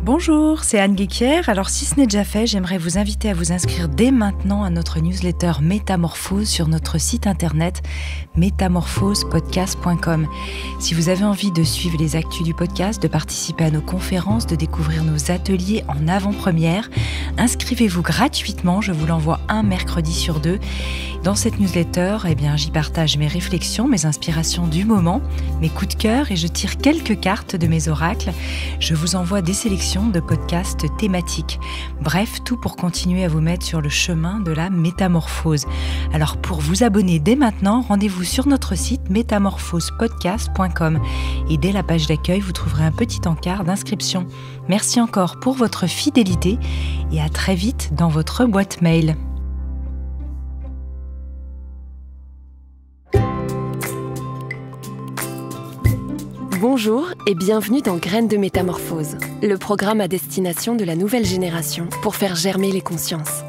Bonjour, c'est Anne Guéquière. Alors si ce n'est déjà fait, j'aimerais vous inviter à vous inscrire dès maintenant à notre newsletter Métamorphose sur notre site internet métamorphospodcast.com. Si vous avez envie de suivre les actus du podcast, de participer à nos conférences, de découvrir nos ateliers en avant-première, inscrivez-vous gratuitement, je vous l'envoie un mercredi sur 2. Dans cette newsletter, j'y partage mes réflexions, mes inspirations du moment, mes coups de cœur et je tire quelques cartes de mes oracles. Je vous envoie des sélections de podcasts thématiques. Bref, tout pour continuer à vous mettre sur le chemin de la métamorphose. Alors pour vous abonner dès maintenant, rendez-vous sur notre site métamorphospodcast.com et dès la page d'accueil, vous trouverez un petit encart d'inscription. Merci encore pour votre fidélité et à très vite dans votre boîte mail. Bonjour et bienvenue dans Graines de Métamorphose, le programme à destination de la nouvelle génération pour faire germer les consciences.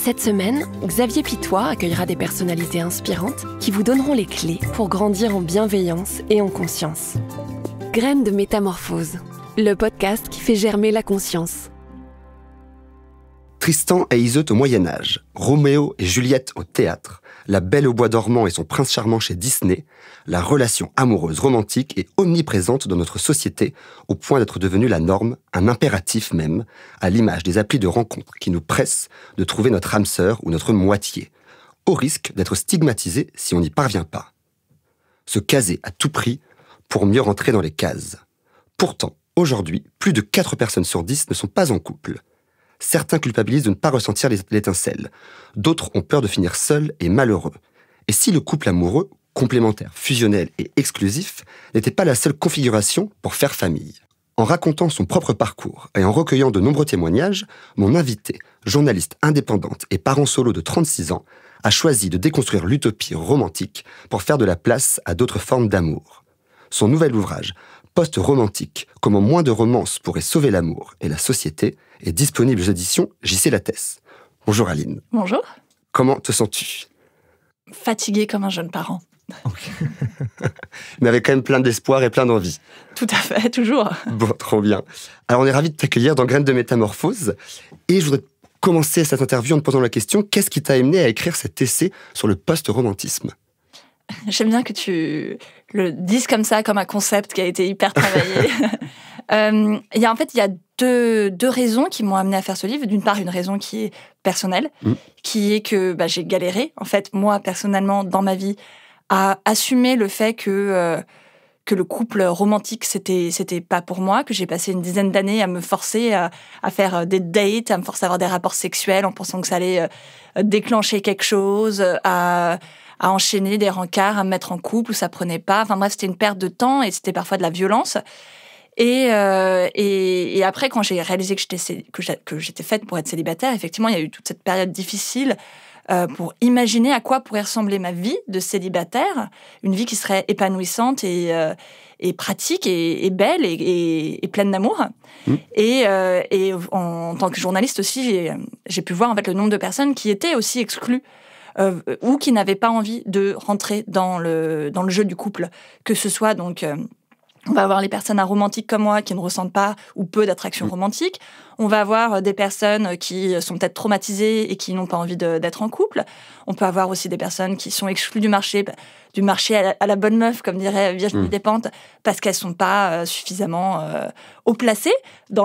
Cette semaine, Xavier Pitois accueillera des personnalités inspirantes qui vous donneront les clés pour grandir en bienveillance et en conscience. Graines de Métamorphose, le podcast qui fait germer la conscience. Tristan et Iseut au Moyen-Âge, Roméo et Juliette au théâtre, La Belle au bois dormant et son prince charmant chez Disney, la relation amoureuse romantique est omniprésente dans notre société au point d'être devenue la norme, un impératif même, à l'image des applis de rencontres qui nous pressent de trouver notre âme sœur ou notre moitié, au risque d'être stigmatisé si on n'y parvient pas. Se caser à tout prix pour mieux rentrer dans les cases. Pourtant, aujourd'hui, plus de 4 personnes sur 10 ne sont pas en couple. Certains culpabilisent de ne pas ressentir l'étincelle. D'autres ont peur de finir seuls et malheureux. Et si le couple amoureux, complémentaire, fusionnel et exclusif, n'était pas la seule configuration pour faire famille? En racontant son propre parcours et en recueillant de nombreux témoignages, mon invitée, journaliste indépendante et parent solo de 36 ans, a choisi de déconstruire l'utopie romantique pour faire de la place à d'autres formes d'amour. Son nouvel ouvrage, Post-romantique, comment moins de romances pourraient sauver l'amour et la société, est disponible aux éditions J.C. Lattès. Bonjour Aline. Bonjour. Comment te sens-tu? Fatiguée comme un jeune parent. Okay. Mais avec quand même plein d'espoir et plein d'envie. Tout à fait, toujours. Bon, trop bien. Alors on est ravis de t'accueillir dans Graines de Métamorphose. Et je voudrais commencer cette interview en te posant la question, qu'est-ce qui t'a amené à écrire cet essai sur le post-romantisme? J'aime bien que tu le dises comme ça, comme un concept qui a été hyper travaillé. Il y a deux raisons qui m'ont amené à faire ce livre. D'une part, une raison qui est personnelle, qui est que j'ai galéré, en fait, moi, personnellement, dans ma vie, à assumer le fait que le couple romantique, c'était pas pour moi, que j'ai passé une dizaine d'années à me forcer à faire des dates, à me forcer à avoir des rapports sexuels en pensant que ça allait déclencher quelque chose, à enchaîner des rencarts, à me mettre en couple où ça prenait pas. Enfin bref, c'était une perte de temps et c'était parfois de la violence. Et après, quand j'ai réalisé que j'étais faite pour être célibataire, effectivement, il y a eu toute cette période difficile pour imaginer à quoi pourrait ressembler ma vie de célibataire, une vie qui serait épanouissante et pratique et belle et pleine d'amour. Et en tant que journaliste aussi, j'ai pu voir en fait le nombre de personnes qui étaient aussi exclues ou qui n'avaient pas envie de rentrer dans le jeu du couple, que ce soit donc on va avoir les personnes aromantiques comme moi qui ne ressentent pas ou peu d'attraction romantique. On va avoir des personnes qui sont peut-être traumatisées et qui n'ont pas envie d'être en couple. On peut avoir aussi des personnes qui sont exclues du marché à la bonne meuf, comme dirait Virginie Despentes, parce qu'elles sont pas suffisamment haut placées sur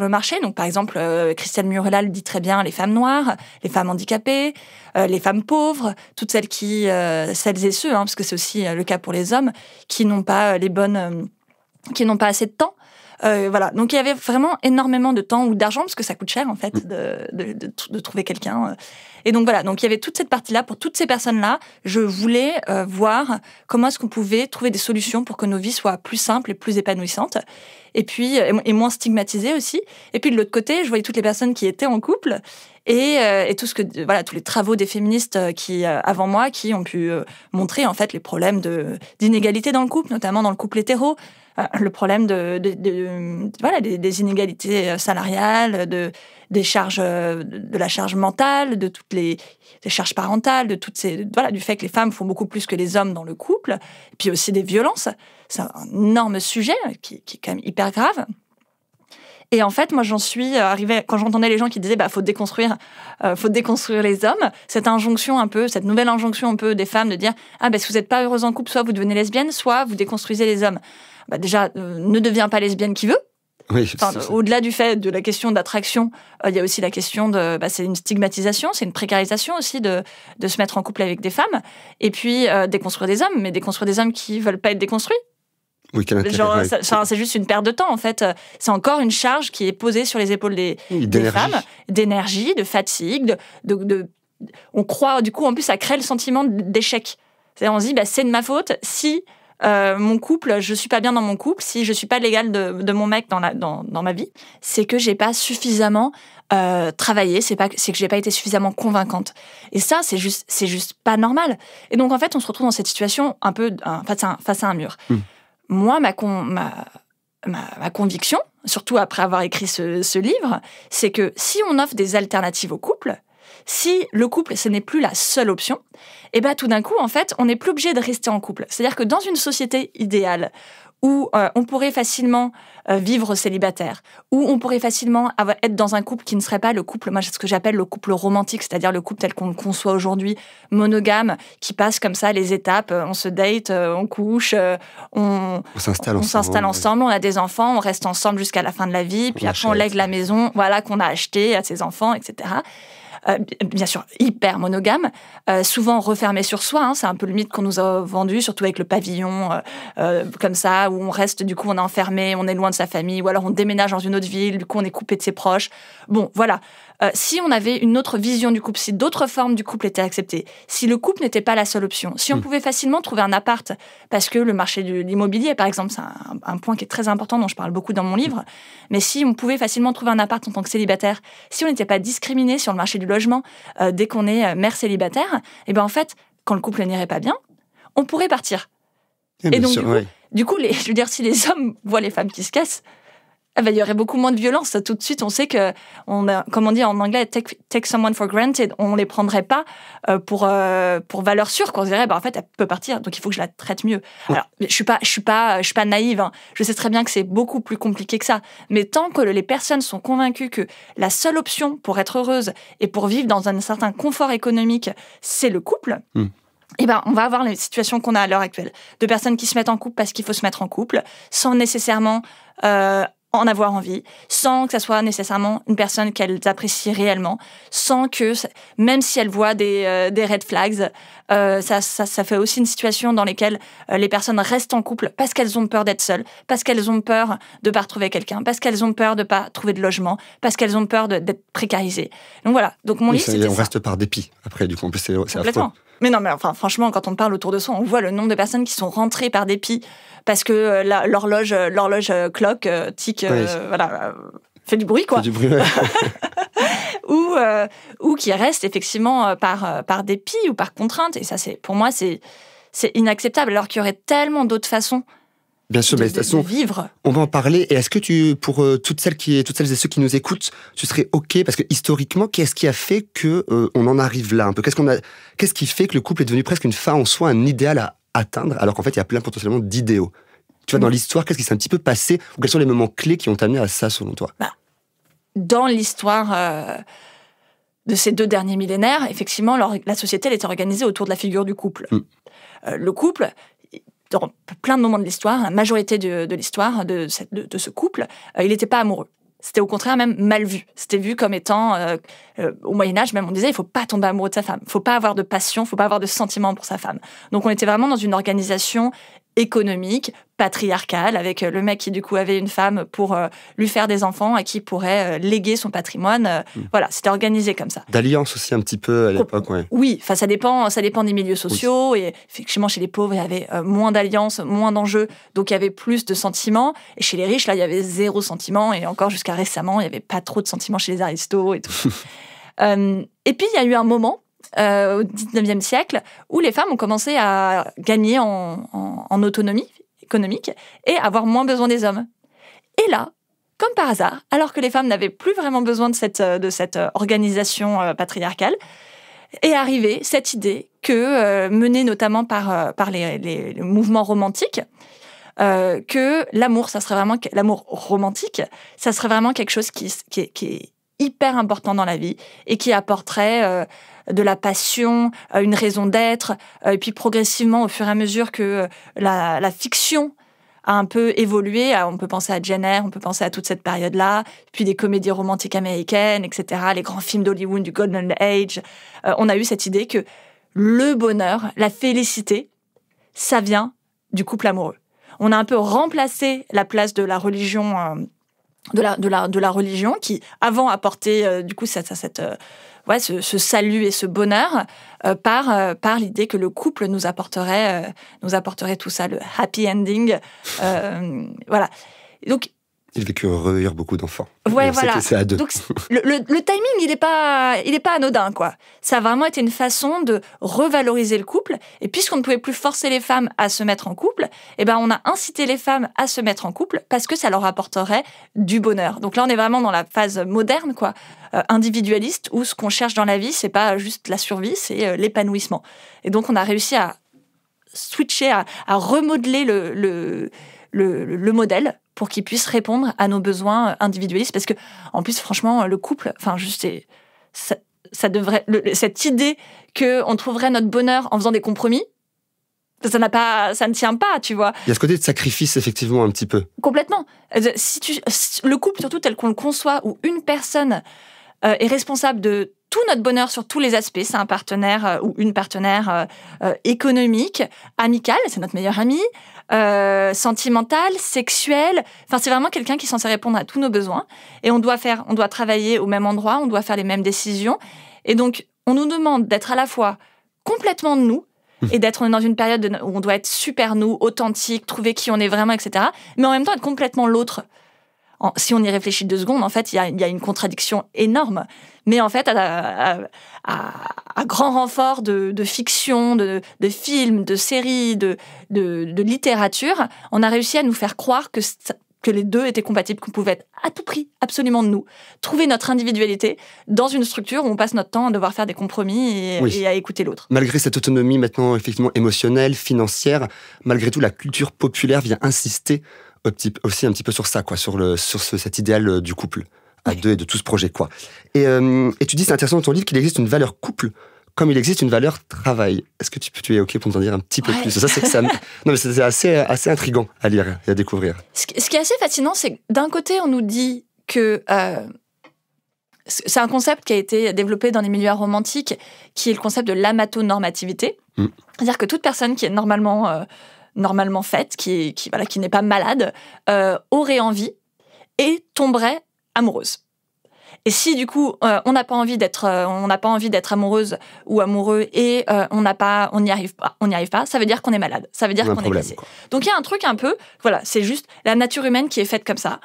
le marché. Donc, par exemple, Christelle Murela le dit très bien, les femmes noires, les femmes handicapées, les femmes pauvres, toutes celles et ceux, parce que c'est aussi le cas pour les hommes, qui n'ont pas qui n'ont pas assez de temps. Donc il y avait vraiment énormément de temps ou d'argent, parce que ça coûte cher en fait de trouver quelqu'un. Et donc voilà, donc il y avait toute cette partie-là. Pour toutes ces personnes-là, je voulais voir comment est-ce qu'on pouvait trouver des solutions pour que nos vies soient plus simples et plus épanouissantes. Et puis et moins stigmatisées aussi. Et puis de l'autre côté, je voyais toutes les personnes qui étaient en couple et tout ce que tous les travaux des féministes qui avant moi qui ont pu montrer en fait les problèmes d'inégalité dans le couple, notamment dans le couple hétéro, le problème des inégalités salariales, des charges de la charge mentale, de toutes des charges parentales, de toutes du fait que les femmes font beaucoup plus que les hommes dans le couple, et puis aussi des violences. C'est un énorme sujet qui est quand même hyper grave. Et en fait, moi, j'en suis arrivée quand j'entendais les gens qui disaient faut déconstruire les hommes. Cette nouvelle injonction un peu des femmes de dire si vous n'êtes pas heureuse en couple, soit vous devenez lesbienne, soit vous déconstruisez les hommes. Déjà, ne deviens pas lesbienne qui veut. Oui, au-delà du fait de la question d'attraction, il y a aussi la question c'est une stigmatisation, c'est une précarisation aussi de se mettre en couple avec des femmes. Et puis, déconstruire des hommes, mais déconstruire des hommes qui veulent pas être déconstruits. Oui, c'est juste une perte de temps, en fait. C'est encore une charge qui est posée sur les épaules des femmes, d'énergie, de fatigue, on croit, du coup, en plus, ça crée le sentiment d'échec. C'est-à-dire, on se dit, c'est de ma faute si mon couple, je suis pas bien dans mon couple, si je suis pas l'égale de mon mec dans ma vie, c'est que j'ai pas suffisamment travaillé, c'est que j'ai pas été suffisamment convaincante. Et ça, c'est juste pas normal. Et donc, en fait, on se retrouve dans cette situation un peu face à un mur. Moi, ma conviction, surtout après avoir écrit ce livre, c'est que si on offre des alternatives au couple, si le couple, ce n'est plus la seule option, tout d'un coup, en fait, on n'est plus obligé de rester en couple. C'est-à-dire que dans une société idéale où on pourrait facilement vivre célibataire, où on pourrait facilement être dans un couple qui ne serait pas le couple, moi, ce que j'appelle le couple romantique, c'est-à-dire le couple tel qu'on le conçoit aujourd'hui, monogame, qui passe comme ça les étapes, on se date, on couche, on s'installe ensemble, on a des enfants, on reste ensemble jusqu'à la fin de la vie, puis après on lègue la maison qu'on a achetée à ses enfants, etc. Bien sûr, hyper monogame, souvent refermé sur soi, c'est un peu le mythe qu'on nous a vendu, surtout avec le pavillon, comme ça, où on reste, du coup, on est enfermé, on est loin de sa famille, ou alors on déménage dans une autre ville, du coup, on est coupé de ses proches. Bon, voilà. Si on avait une autre vision du couple, si d'autres formes du couple étaient acceptées, si le couple n'était pas la seule option, si on pouvait facilement trouver un appart, parce que le marché de l'immobilier, par exemple, c'est un point qui est très important, dont je parle beaucoup dans mon livre, mais si on pouvait facilement trouver un appart en tant que célibataire, si on n'était pas discriminé sur le marché du logement dès qu'on est mère célibataire, en fait, quand le couple n'irait pas bien, on pourrait partir. Et donc, du coup, je veux dire, si les hommes voient les femmes qui se cassent, il y aurait beaucoup moins de violence. Tout de suite, on sait que, comme on dit en anglais, take someone for granted. On les prendrait pas pour valeur sûre. Qu'on se dirait, en fait, elle peut partir, donc il faut que je la traite mieux. Alors, je suis pas naïve. Je sais très bien que c'est beaucoup plus compliqué que ça. Mais tant que les personnes sont convaincues que la seule option pour être heureuse et pour vivre dans un certain confort économique, c'est le couple. On va avoir les situations qu'on a à l'heure actuelle. De personnes qui se mettent en couple parce qu'il faut se mettre en couple, sans nécessairement en avoir envie, sans que ça soit nécessairement une personne qu'elles apprécient réellement, sans que, même si elles voient des red flags, ça fait aussi une situation dans laquelle les personnes restent en couple parce qu'elles ont peur d'être seules, parce qu'elles ont peur de ne pas retrouver quelqu'un, parce qu'elles ont peur de ne pas trouver de logement, parce qu'elles ont peur d'être précarisées. Donc voilà, donc mon livre, c'était ça. On reste par dépit, après, du coup, en plus, c'est complètement affreux. Mais non, mais enfin, franchement, quand on parle autour de soi, on voit le nombre de personnes qui sont rentrées par dépit parce que l'horloge cloque, tic, fait du bruit, quoi. Fait du bruit, ouais. ou qui restent effectivement par dépit ou par contrainte. Et ça, pour moi, c'est inacceptable, alors qu'il y aurait tellement d'autres façons. Bien sûr, de vivre. On va en parler. Et est-ce que pour toutes celles et ceux qui nous écoutent, tu serais OK? Parce que historiquement, qu'est-ce qui a fait que on en arrive là un peu? Qu'est-ce qui fait que le couple est devenu presque une fin en soi, un idéal à atteindre, alors qu'en fait, il y a plein potentiellement d'idéaux? Tu vois, dans l'histoire, qu'est-ce qui s'est un petit peu passé? Ou quels sont les moments clés qui ont amené à ça, selon toi? Dans l'histoire de ces 2 derniers millénaires, effectivement, la société, elle était organisée autour de la figure du couple. Le couple, dans plein de moments de l'histoire, la majorité de l'histoire de ce couple, il n'était pas amoureux. C'était au contraire même mal vu. C'était vu comme étant, au Moyen-Âge même, on disait, il ne faut pas tomber amoureux de sa femme. Il ne faut pas avoir de passion, il ne faut pas avoir de sentiments pour sa femme. Donc on était vraiment dans une organisation économique, patriarcale, avec le mec qui du coup avait une femme pour lui faire des enfants et qui pourrait léguer son patrimoine. Voilà, c'était organisé comme ça. D'alliance aussi un petit peu à l'époque, ouais. Oui, ça dépend des milieux sociaux. Oui. Et effectivement, chez les pauvres, il y avait moins d'alliances, moins d'enjeux, donc il y avait plus de sentiments. Et chez les riches, là, il y avait 0 sentiment. Et encore jusqu'à récemment, il n'y avait pas trop de sentiments chez les aristos et tout. Et puis, il y a eu un moment, au 19e siècle, où les femmes ont commencé à gagner en autonomie économique et avoir moins besoin des hommes. Et là, comme par hasard, alors que les femmes n'avaient plus vraiment besoin de cette organisation patriarcale, est arrivée cette idée que, menée notamment par les mouvements romantiques, que l'amour, l'amour romantique, ça serait vraiment quelque chose qui est hyper important dans la vie et qui apporterait de la passion, une raison d'être, et puis progressivement, au fur et à mesure que la fiction a un peu évolué, on peut penser à Jane Eyre, on peut penser à toute cette période-là, puis des comédies romantiques américaines, etc., les grands films d'Hollywood du Golden Age, on a eu cette idée que le bonheur, la félicité, ça vient du couple amoureux. On a un peu remplacé la place de la religion, de la religion qui avant apportait du coup ce salut et ce bonheur par l'idée que le couple nous apporterait tout ça, le happy ending. Voilà. Donc il vécu heureux, il y a beaucoup d'enfants. Ouais, voilà. C'est à deux. Donc le timing, il est pas anodin, quoi. Ça a vraiment été une façon de revaloriser le couple. Et puisqu'on ne pouvait plus forcer les femmes à se mettre en couple, on a incité les femmes à se mettre en couple parce que ça leur apporterait du bonheur. Donc là, on est vraiment dans la phase moderne, quoi, individualiste, où ce qu'on cherche dans la vie, c'est pas juste la survie, c'est l'épanouissement. Et donc, on a réussi à switcher, à remodeler le modèle pour qu'il puisse répondre à nos besoins individualistes. Parce que, en plus, franchement, le couple, ça devrait, cette idée qu'on trouverait notre bonheur en faisant des compromis, ça ne tient pas, tu vois. Il y a ce côté de sacrifice, effectivement, un petit peu. Complètement. Le couple, surtout tel qu'on le conçoit, où une personne est responsable de tout notre bonheur sur tous les aspects. C'est un partenaire ou une partenaire économique, amical, c'est notre meilleur ami, sentimental, sexuel. Enfin, c'est vraiment quelqu'un qui est censé répondre à tous nos besoins. Et on doit travailler au même endroit, on doit faire les mêmes décisions. Et donc, on nous demande d'être à la fois complètement nous, et d'être dans une période où on doit être super nous, authentique, trouver qui on est vraiment, etc. Mais en même temps, être complètement l'autre. Si on y réfléchit 2 secondes, en fait, il y a une contradiction énorme. Mais en fait, à grand renfort de fiction, de films, de séries, de littérature, on a réussi à nous faire croire que les deux étaient compatibles, qu'on pouvait être à tout prix absolument de nous, trouver notre individualité dans une structure où on passe notre temps à devoir faire des compromis et à écouter l'autre. Malgré cette autonomie maintenant effectivement émotionnelle, financière, malgré tout, la culture populaire vient insister aussi un petit peu sur ça, quoi, sur cet idéal du couple à deux et de tout ce projet, quoi. Et tu dis, c'est intéressant dans ton livre, qu'il existe une valeur couple comme il existe une valeur travail. Est-ce que tu es OK pour nous en dire un petit peu plus? Ça, c'est que ça. Non, mais c'est assez intriguant à lire et à découvrir. Ce qui est assez fascinant, c'est que d'un côté, on nous dit que c'est un concept qui a été développé dans les milieux romantiques, qui est le concept de l'amatonormativité. C'est-à-dire que toute personne qui est normalement faite, qui n'est pas malade, aurait envie et tomberait amoureuse. Et si du coup on n'a pas envie d'être amoureuse ou amoureux et on n'y arrive pas, ça veut dire qu'on est malade, ça veut dire qu'on est blessé. Donc il y a un truc un peu, c'est juste la nature humaine qui est faite comme ça.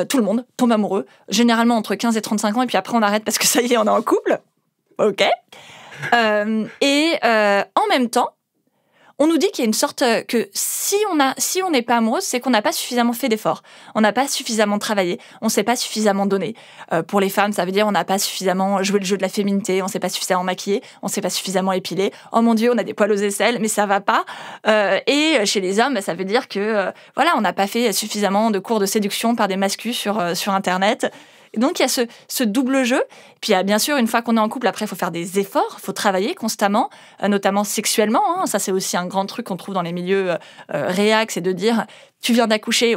Tout le monde tombe amoureux, généralement entre 15 et 35 ans, et puis après on arrête parce que ça y est, on est en couple. Ok. Et en même temps, on nous dit qu'il y a une sorte que si on n'est pas amoureuse, c'est qu'on n'a pas suffisamment fait d'efforts, on n'a pas suffisamment travaillé, on ne s'est pas suffisamment donné. Pour les femmes, ça veut dire on n'a pas suffisamment joué le jeu de la féminité, on ne s'est pas suffisamment maquillé, on ne s'est pas suffisamment épilé. Oh mon Dieu, on a des poils aux aisselles, mais ça va pas. Et chez les hommes, ça veut dire que on n'a pas fait suffisamment de cours de séduction par des mascus sur Internet. Et donc, il y a ce double jeu. Puis, il y a bien sûr, une fois qu'on est en couple, après, il faut faire des efforts, il faut travailler constamment, notamment sexuellement. Hein. Ça, c'est aussi un grand truc qu'on trouve dans les milieux réac, c'est de dire, tu viens d'accoucher,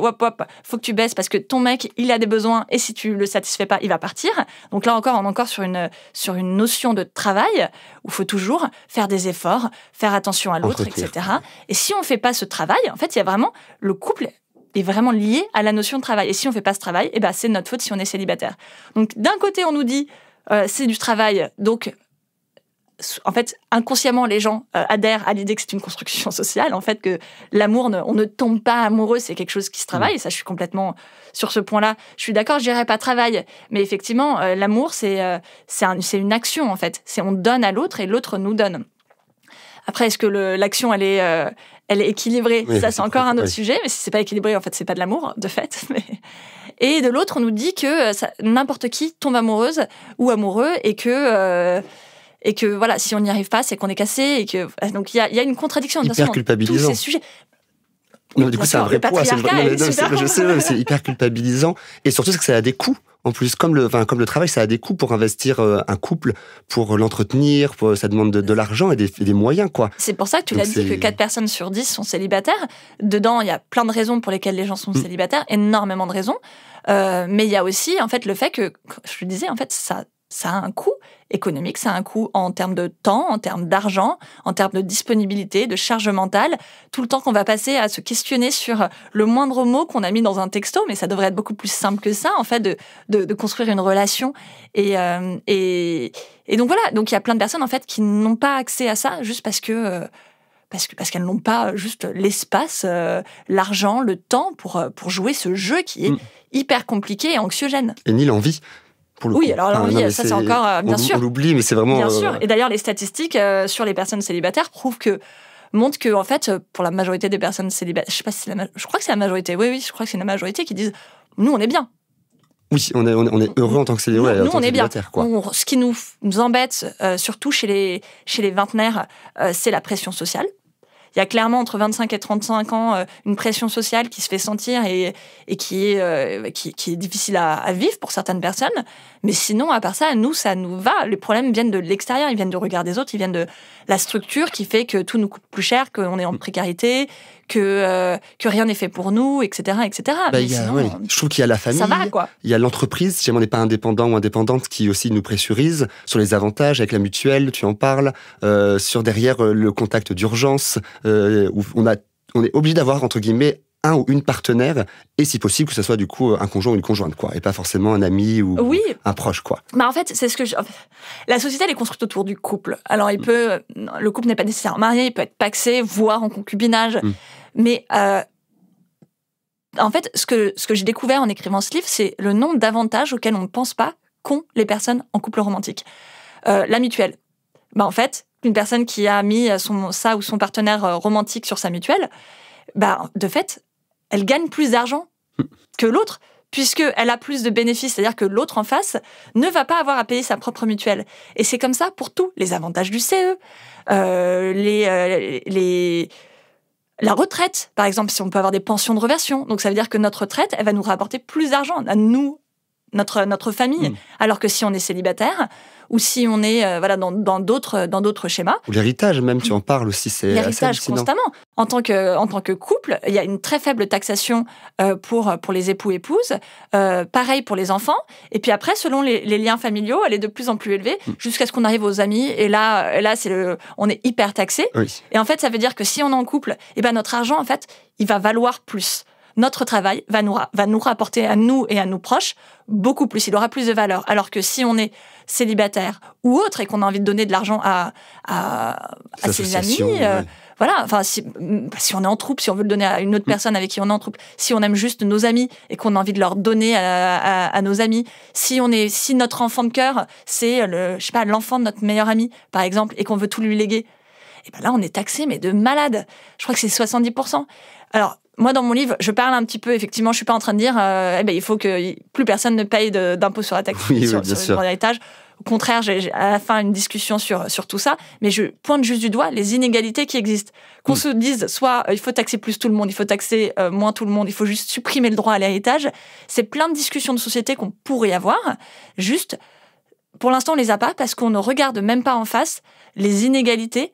faut que tu baisses parce que ton mec, il a des besoins et si tu le satisfais pas, il va partir. Donc là encore, on est encore sur une notion de travail où il faut toujours faire des efforts, faire attention à l'autre, etc. Et si on fait pas ce travail, en fait, il y a vraiment le couple est vraiment lié à la notion de travail. Et si on ne fait pas ce travail, c'est notre faute si on est célibataire. Donc, d'un côté, on nous dit c'est du travail, donc en fait, inconsciemment, les gens adhèrent à l'idée que c'est une construction sociale, en fait, que l'amour, on ne tombe pas amoureux, c'est quelque chose qui se travaille. Et ça, je suis complètement sur ce point-là. Je suis d'accord, je dirais pas travail, mais effectivement, l'amour, c'est une action, en fait. On donne à l'autre et l'autre nous donne. Après, est-ce que l'action, elle est équilibrée? Ça, c'est encore un autre sujet, mais si c'est pas équilibré, en fait, c'est pas de l'amour, de fait. Et de l'autre, on nous dit que n'importe qui tombe amoureuse ou amoureux et que voilà, si on n'y arrive pas, c'est qu'on est cassé et que donc il y a une contradiction hyper culpabilisant dans tous ces sujets. Non, du coup, c'est un vrai poids. Je sais, c'est hyper culpabilisant. Et surtout, c'est que ça a des coûts. En plus, comme le travail, ça a des coûts pour investir un couple, pour l'entretenir, ça demande de l'argent et des moyens, quoi. C'est pour ça que tu l'as dit que 4 personnes sur 10 sont célibataires. Dedans, il y a plein de raisons pour lesquelles les gens sont célibataires, énormément de raisons. Mais il y a aussi, en fait, le fait que, je le disais, en fait, ça a un coût économique, ça a un coût en termes de temps, en termes d'argent, en termes de disponibilité, de charge mentale. Tout le temps qu'on va passer à se questionner sur le moindre mot qu'on a mis dans un texto, mais ça devrait être beaucoup plus simple que ça, en fait, de construire une relation. Et donc voilà, donc il y a plein de personnes, en fait, qui n'ont pas accès à ça juste parce qu'elles n'ont pas juste l'espace, l'argent, le temps pour jouer ce jeu qui est hyper compliqué et anxiogène. Et ni l'envie. Oui, alors l'envie, ça c'est encore, bien sûr. On l'oublie, mais c'est vraiment... Bien sûr. Et d'ailleurs, les statistiques sur les personnes célibataires montrent que, en fait, pour la majorité des personnes célibataires, je sais pas si je crois que c'est la majorité, oui, je crois que c'est la majorité qui disent « Nous, on est bien ». Oui, on est heureux en tant que célibataire. Nous, on est bien. Ce qui nous embête, surtout chez les vingtenaires, c'est la pression sociale. Il y a clairement entre 25 et 35 ans une pression sociale qui se fait sentir et qui est difficile à vivre pour certaines personnes. Mais sinon, à part ça, ça nous va. Les problèmes viennent de l'extérieur, ils viennent du regard des autres, ils viennent de la structure qui fait que tout nous coûte plus cher, qu'on est en précarité, que rien n'est fait pour nous, etc. etc. Je trouve qu'il y a la famille, ça va, quoi. Il y a l'entreprise, si jamais on n'est pas indépendant ou indépendante, qui aussi nous pressurise sur les avantages avec la mutuelle, tu en parles, sur derrière le contact d'urgence, où on est obligé d'avoir, entre guillemets, un ou une partenaire, et si possible que ce soit du coup un conjoint ou une conjointe, quoi, et pas forcément un ami ou un proche, quoi. En fait, c'est ce que la société, elle est construite autour du couple. Alors, le couple n'est pas nécessairement marié, il peut être pacsé, voire en concubinage. Mais en fait, ce que j'ai découvert en écrivant ce livre, c'est le nombre d'avantages auxquels on ne pense pas qu'ont les personnes en couple romantique. La mutuelle. En fait, une personne qui a mis sa ou son partenaire romantique sur sa mutuelle, de fait, elle gagne plus d'argent que l'autre, puisqu'elle a plus de bénéfices. C'est-à-dire que l'autre en face ne va pas avoir à payer sa propre mutuelle. Et c'est comme ça pour tous les avantages du CE, la retraite, par exemple, si on peut avoir des pensions de réversion. Donc ça veut dire que notre retraite, elle va nous rapporter plus d'argent à nous, notre famille. Alors que si on est célibataire, ou si on est dans d'autres schémas. Ou l'héritage même, tu en parles aussi, c'est l'héritage constamment. En tant que couple, il y a une très faible taxation pour les époux-épouses, pareil pour les enfants, et puis après, selon les liens familiaux, elle est de plus en plus élevée, jusqu'à ce qu'on arrive aux amis, et là on est hyper taxé. Oui. Et en fait, ça veut dire que si on est en couple, notre argent, en fait, il va valoir plus. Notre travail va nous rapporter à nous et à nos proches beaucoup plus. Il aura plus de valeur. Alors que si on est célibataire ou autre et qu'on a envie de donner de l'argent à ses amis, si on est en troupe, si on veut le donner à une autre personne avec qui on est en troupe, si on aime juste nos amis et qu'on a envie de leur donner à nos amis, si notre enfant de cœur, c'est l'enfant de notre meilleur ami, par exemple, et qu'on veut tout lui léguer, et là, on est taxé, mais de malade. Je crois que c'est 70%. Alors, moi, dans mon livre, je parle un petit peu, effectivement, je suis pas en train de dire il faut que plus personne ne paye d'impôt sur la taxe sur l'héritage. Au contraire, j'ai à la fin une discussion sur tout ça, mais je pointe juste du doigt les inégalités qui existent. Qu'on se dise, soit il faut taxer plus tout le monde, il faut taxer moins tout le monde, il faut juste supprimer le droit à l'héritage. C'est plein de discussions de société qu'on pourrait avoir. Juste, pour l'instant, on les a pas parce qu'on ne regarde même pas en face les inégalités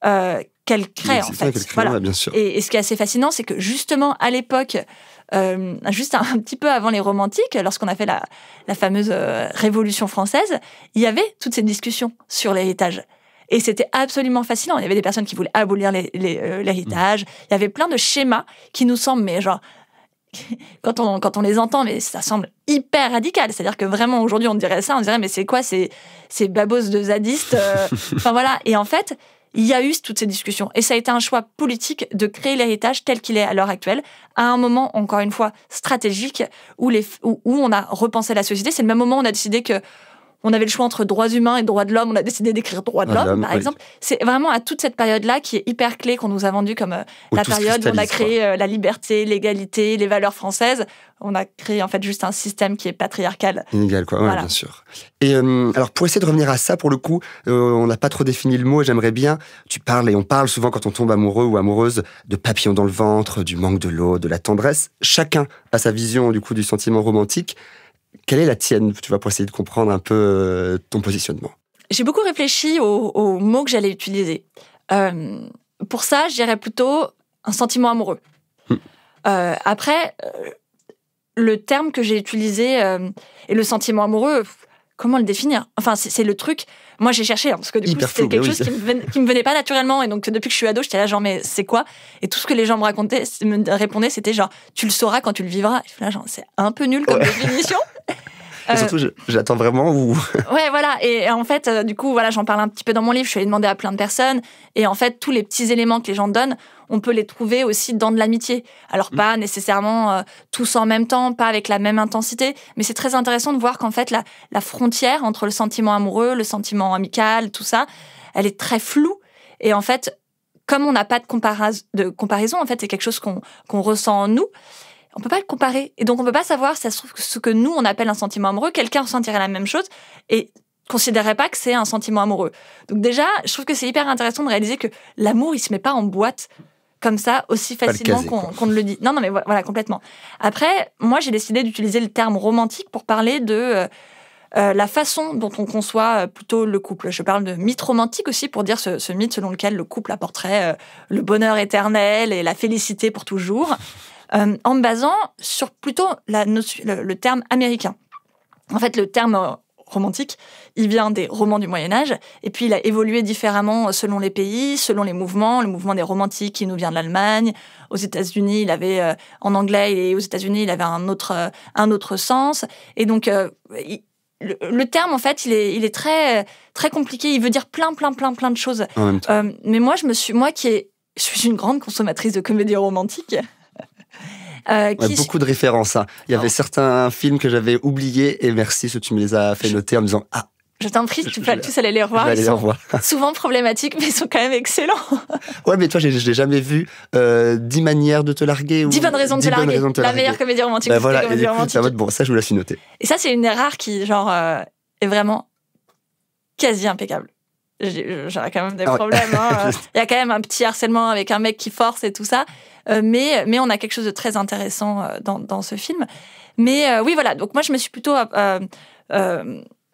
qu'elle crée, en fait. Voilà. Bien sûr. Et ce qui est assez fascinant, c'est que justement, à l'époque, juste un petit peu avant les romantiques, lorsqu'on a fait la fameuse Révolution française, il y avait toutes ces discussions sur l'héritage. Et c'était absolument fascinant. Il y avait des personnes qui voulaient abolir l'héritage. Il y avait plein de schémas qui nous semblent, mais genre, quand on les entend, mais ça semble hyper radical. C'est-à-dire que vraiment, aujourd'hui, on dirait ça, on dirait, mais c'est quoi ces babos de zadistes Enfin voilà. Et en fait, il y a eu toutes ces discussions. Et ça a été un choix politique de créer l'héritage tel qu'il est à l'heure actuelle, à un moment, encore une fois, stratégique, où on a repensé la société. C'est le même moment où on a décidé que on avait le choix entre droits humains et droits de l'homme. On a décidé d'écrire droits de l'homme, par exemple. C'est vraiment à toute cette période-là qui est hyper clé, qu'on nous a vendue comme la période où on a créé la liberté, l'égalité, les valeurs françaises. On a créé en fait juste un système qui est patriarcal. Inégal, quoi. Ouais, voilà. Bien sûr. Et alors, pour essayer de revenir à ça, pour le coup, on n'a pas trop défini le mot. J'aimerais bien. Tu parles et on parle souvent quand on tombe amoureux ou amoureuse de papillons dans le ventre, du manque de l'eau, de la tendresse. Chacun a sa vision du coup du sentiment romantique. Quelle est la tienne, tu vas, pour essayer de comprendre un peu ton positionnement? J'ai beaucoup réfléchi aux mots que j'allais utiliser. Pour ça, je dirais plutôt un sentiment amoureux. Après, le terme que j'ai utilisé et le sentiment amoureux, comment le définir? Enfin, c'est le truc. Moi, j'ai cherché, parce que du coup, c'était quelque chose qui me venait pas naturellement. Et donc, depuis que je suis ado, j'étais là, genre, mais c'est quoi? Et tout ce que les gens me répondaient, c'était genre, tu le sauras quand tu le vivras. Et là, genre, c'est un peu nul comme définition. Et surtout, j'attends vraiment où... Ouais, voilà. Et en fait, du coup, voilà, j'en parle un petit peu dans mon livre. Je suis allée demander à plein de personnes. Et en fait, tous les petits éléments que les gens donnent, on peut les trouver aussi dans de l'amitié. Alors, pas nécessairement tous en même temps, pas avec la même intensité. Mais c'est très intéressant de voir qu'en fait, la frontière entre le sentiment amoureux, le sentiment amical, tout ça, elle est très floue. Et en fait, comme on n'a pas de comparaison, en fait, c'est quelque chose qu'on ressent en nous. On peut pas le comparer. Et donc, on peut pas savoir si ça se trouve que ce que nous, on appelle un sentiment amoureux, quelqu'un ressentirait la même chose et considérerait pas que c'est un sentiment amoureux. Donc déjà, je trouve que c'est hyper intéressant de réaliser que l'amour, il se met pas en boîte comme ça aussi facilement qu'on ne le dit. Non, mais voilà, complètement. Après, moi, j'ai décidé d'utiliser le terme romantique pour parler de la façon dont on conçoit plutôt le couple. Je parle de mythe romantique aussi pour dire ce mythe selon lequel le couple apporterait le bonheur éternel et la félicité pour toujours. En me basant sur plutôt le terme américain. En fait, le terme romantique, il vient des romans du Moyen-Âge, et puis il a évolué différemment selon les pays, selon les mouvements. Le mouvement des romantiques, qui nous vient de l'Allemagne. Aux États-Unis, il avait, en anglais et aux États-Unis, il avait un autre sens. Et donc, le terme, en fait, il est très, très compliqué. Il veut dire plein de choses. En même temps. Mais moi, je suis une grande consommatrice de comédies romantiques. Beaucoup de références. Hein. Il y avait certains films que j'avais oubliés et merci, tu me les as fait noter en me disant je t'en prie, tu peux tous aller les revoir. Ils sont souvent problématiques, mais ils sont quand même excellents. Ouais, mais toi, je l'ai jamais vu. 10 manières de te larguer ou 10 bonnes raisons de te larguer. La meilleure comédie romantique. Voilà, et du coup, ça, je vous laisse noter. Et ça, c'est une des rares qui, est vraiment quasi impeccable. J'aurais quand même des problèmes. Hein. Il y a quand même un petit harcèlement avec un mec qui force et tout ça. Mais on a quelque chose de très intéressant dans ce film. Mais oui, voilà. Donc moi, je me suis plutôt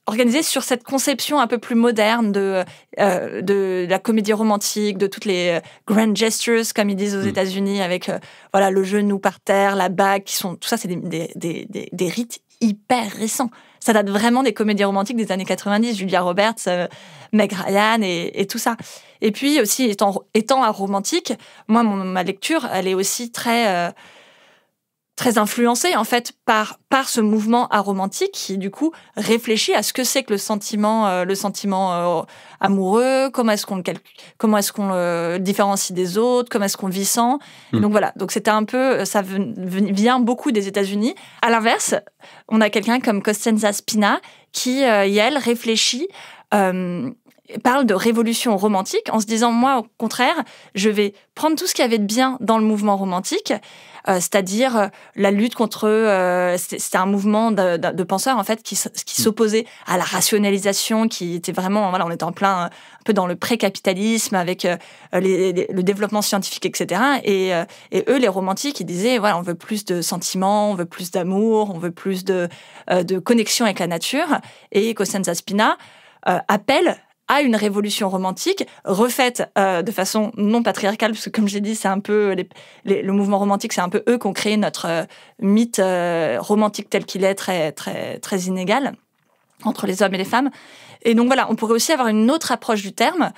organisée sur cette conception un peu plus moderne de la comédie romantique, de toutes les grand gestures, comme ils disent aux États-Unis, avec le genou par terre, la bague, tout ça, c'est des rites hyper récents. Ça date vraiment des comédies romantiques des années 90, Julia Roberts, Meg Ryan et tout ça. Et puis aussi, étant aromantique, moi, ma lecture, elle est aussi très influencée en fait par ce mouvement aromantique qui du coup réfléchit à ce que c'est que le sentiment amoureux, comment est-ce qu'on le différencie des autres, comment est-ce qu'on le vit sans. Donc voilà, donc c'était un peu, ça vient beaucoup des États-Unis. À l'inverse, on a quelqu'un comme Costanza Spina qui elle réfléchit, parle de révolution romantique en se disant, moi, au contraire, je vais prendre tout ce qu'il y avait de bien dans le mouvement romantique, c'est-à-dire la lutte contre... c'était un mouvement de penseurs, en fait, qui s'opposait à la rationalisation, qui était vraiment... Voilà, on était en plein, un peu dans le pré-capitalisme, avec le développement scientifique, etc. Et eux, les romantiques, ils disaient, voilà, on veut plus de sentiments, on veut plus d'amour, on veut plus de connexion avec la nature. Et Costanza Spina appelle à une révolution romantique refaite de façon non patriarcale, parce que comme j'ai dit, c'est un peu le mouvement romantique, c'est un peu eux qui ont créé notre mythe romantique tel qu'il est, très, très, très inégal entre les hommes et les femmes. Et donc voilà, on pourrait aussi avoir une autre approche du terme.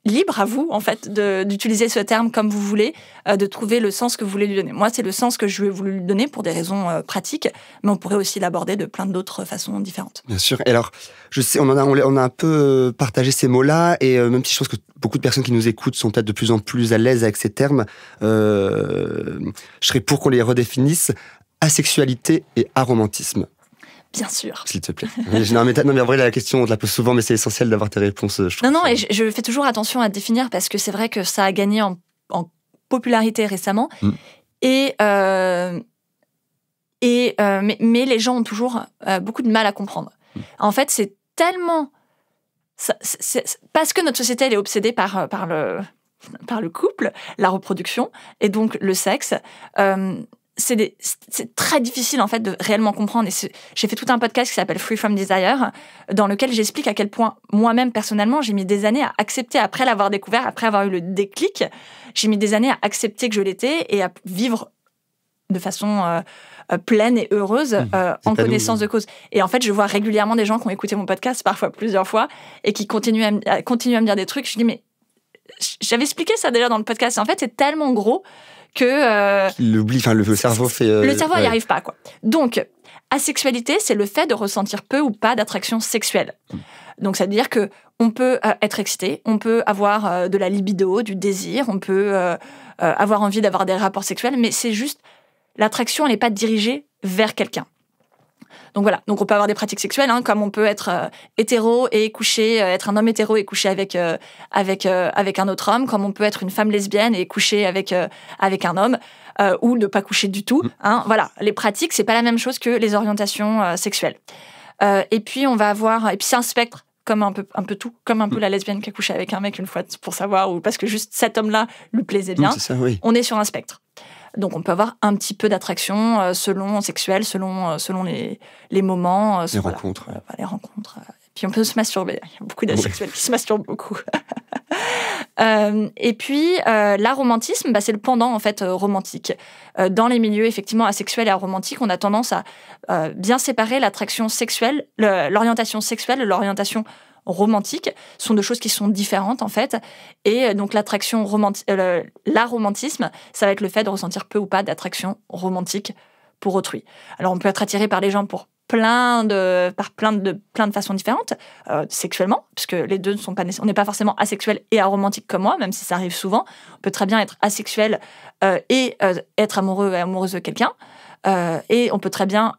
libre à vous, en fait, d'utiliser ce terme comme vous voulez, de trouver le sens que vous voulez lui donner. Moi, c'est le sens que je vais voulu lui donner pour des raisons pratiques, mais on pourrait aussi l'aborder de plein d'autres façons différentes. Bien sûr. Et alors, je sais, on a un peu partagé ces mots-là, et même si je pense que beaucoup de personnes qui nous écoutent sont peut-être de plus en plus à l'aise avec ces termes, je serais pour qu'on les redéfinisse. Asexualité et aromantisme. Bien sûr. S'il te plaît. Non, mais en vrai, la question, on te la pose souvent, mais c'est essentiel d'avoir tes réponses. Non, et je fais toujours attention à définir parce que c'est vrai que ça a gagné en popularité récemment. Mais les gens ont toujours beaucoup de mal à comprendre. En fait, c'est tellement... parce que notre société, elle est obsédée par le couple, la reproduction, et donc le sexe... c'est très difficile en fait de réellement comprendre. Et j'ai fait tout un podcast qui s'appelle Free From Desire, dans lequel j'explique à quel point moi-même personnellement j'ai mis des années à accepter, après l'avoir découvert, après avoir eu le déclic, j'ai mis des années à accepter que je l'étais et à vivre de façon pleine et heureuse en connaissance de cause. Et en fait, je vois régulièrement des gens qui ont écouté mon podcast, parfois plusieurs fois, et qui continuent à me dire des trucs. Je dis mais j'avais expliqué ça déjà dans le podcast. Et en fait, c'est tellement gros que... l'oubli, enfin le cerveau fait... le cerveau n'y arrive pas, quoi. Donc, asexualité, c'est le fait de ressentir peu ou pas d'attraction sexuelle. Donc, ça veut dire qu'on peut être excité, on peut avoir de la libido, du désir, on peut avoir envie d'avoir des rapports sexuels, mais c'est juste... L'attraction, elle n'est pas dirigée vers quelqu'un. Donc voilà, donc on peut avoir des pratiques sexuelles, comme on peut être hétéro et coucher, être un homme hétéro et coucher avec un autre homme, comme on peut être une femme lesbienne et coucher avec un homme, ou ne pas coucher du tout. Voilà, les pratiques, c'est pas la même chose que les orientations sexuelles. Et puis on va avoir, et puis c'est un spectre, comme un peu tout, comme un peu la lesbienne qui a couché avec un mec une fois pour savoir, ou parce que juste cet homme-là lui plaisait bien. C'est ça, oui. On est sur un spectre. Donc, on peut avoir un petit peu d'attraction selon les moments. Les rencontres. Les rencontres. Puis, on peut se masturber. Il y a beaucoup d'asexuels qui se masturbent beaucoup. Et puis, l'aromantisme, c'est le pendant, en fait, romantique. Dans les milieux, effectivement, asexuels et aromantiques, on a tendance à bien séparer l'attraction sexuelle, l'orientation sexuelle, l'orientation romantique, sont deux choses qui sont différentes en fait. Et donc l'aromantisme, ça va être le fait de ressentir peu ou pas d'attraction romantique pour autrui. Alors on peut être attiré par les gens pour plein de façons différentes, sexuellement, puisque les deux ne sont pas on n'est pas forcément asexuel et aromantique comme moi, même si ça arrive souvent. On peut très bien être asexuel et être amoureux et amoureuse de quelqu'un, et on peut très bien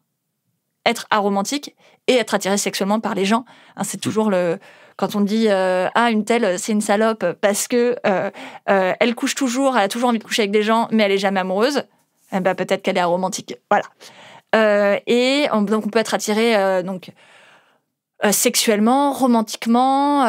être aromantique et être attiré sexuellement par les gens. C'est toujours quand on dit une telle c'est une salope parce que elle couche toujours, elle a toujours envie de coucher avec des gens, mais elle est jamais amoureuse. Peut-être qu'elle est aromantique. Voilà. Donc on peut être attiré sexuellement, romantiquement,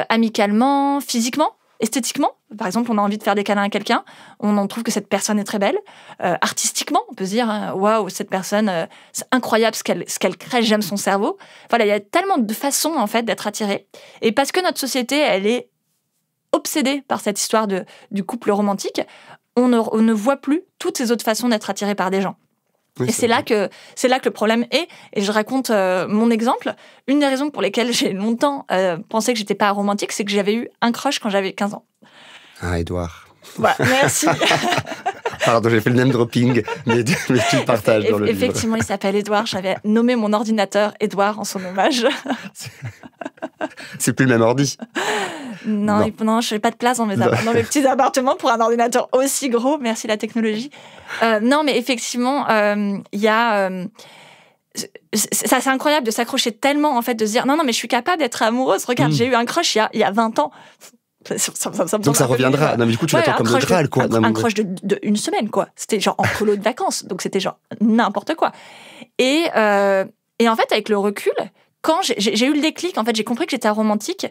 amicalement, physiquement, esthétiquement. Par exemple, on a envie de faire des câlins à quelqu'un, on en trouve que cette personne est très belle. Artistiquement, on peut se dire waouh, cette personne, c'est incroyable ce qu'elle crée, j'aime son cerveau. Voilà, il y a tellement de façons en fait d'être attiré. Et parce que notre société, elle est obsédée par cette histoire du couple romantique, on ne voit plus toutes ces autres façons d'être attiré par des gens. Oui, et c'est là que le problème est. Et je raconte mon exemple. Une des raisons pour lesquelles j'ai longtemps pensé que j'étais pas aromantique, c'est que j'avais eu un crush quand j'avais 15 ans. Ah, Édouard. Voilà, merci. Pardon, j'ai fait le name dropping, mais tu le partages dans le livre. Effectivement, il s'appelle Édouard. J'avais nommé mon ordinateur Édouard en son hommage. C'est plus le même ordi. Non, je n'ai pas de place dans mes petits appartements pour un ordinateur aussi gros. Merci la technologie. Non, mais effectivement, il y a... c'est incroyable de s'accrocher tellement, en fait, de se dire non, mais je suis capable d'être amoureuse. Regarde, j'ai eu un crush il y a 20 ans. Donc ça reviendra. Non, mais du coup, tu l'attends comme le Graal, quoi. Un crush de une semaine, quoi. C'était genre en colo de vacances. Donc c'était genre n'importe quoi. Et en fait, avec le recul, quand j'ai eu le déclic, en fait, j'ai compris que j'étais aromantique